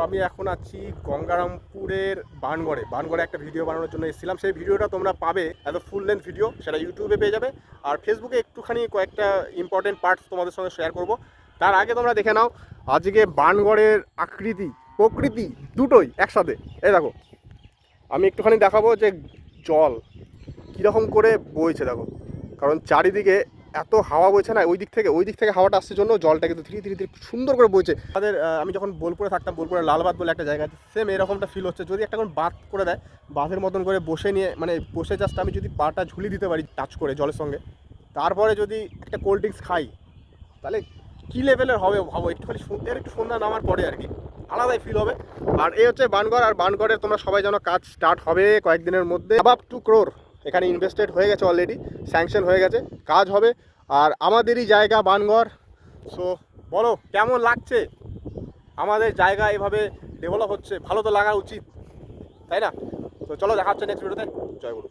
আমি এখন আছি গঙ্গারামপুরের বানগড়ে একটা ভিডিও বানানোর জন্য এসেছিলাম। সেই ভিডিওটা তোমরা পাবে এত ফুল লেন্থ ভিডিও, সেটা ইউটিউবে পেয়ে যাবে, আর ফেসবুকে একটুখানি কয়েকটা ইম্পর্টেন্ট পার্টস তোমাদের সঙ্গে শেয়ার করব। তার আগে তোমরা দেখে নাও আজকে বানগড়ের আকৃতি প্রকৃতি দুটোই একসাথে। এই দেখো, আমি একটুখানি দেখাবো যে জল কীরকম করে বইছে দেখো, কারণ চারিদিকে এত হাওয়া বইছে না, ওই দিক থেকে হাওয়াটা আসছে জন্য জলটা কিন্তু ধীরে ধীরে সুন্দর করে বইছে। আমাদের আমি যখন বোলপুরে থাকতাম, বোলপুরে লালবাঁধ বলে একটা জায়গা আছে, সেম এরকমটা ফিল হচ্ছে। যদি একটা কোনো বাঁধ করে দেয়, বাঁধের মতন করে বসে নিয়ে, মানে বসে জাস্ট আমি যদি পাটা ঝুলি দিতে পারি টাচ করে জলের সঙ্গে, তারপরে যদি একটা কোল্ড ড্রিঙ্কস খাই, তাহলে কী লেভেলের হবে ভাবো। একটুখানি একটু সন্ধ্যা নামার পরে আর কি আলাদাই ফিল হবে। আর এই হচ্ছে বানগড়, আর বানগড়ের তোমরা সবাই জানো কাজ স্টার্ট হবে কয়েকদিনের মধ্যে। আপ টু ক্রোর এখানে ইনভেস্টেড হয়ে গেছে, অলরেডি স্যাংশন হয়ে গেছে, কাজ হবে। আর আমাদেরই জায়গা বানগড়। সো বলো কেমন লাগছে আমাদের জায়গা এভাবে ডেভেলপ হচ্ছে? ভালো তো লাগা উচিত, তাই না? তো চলো দেখা হচ্ছে নেক্সট ভিডিওতে। জয় গুরু।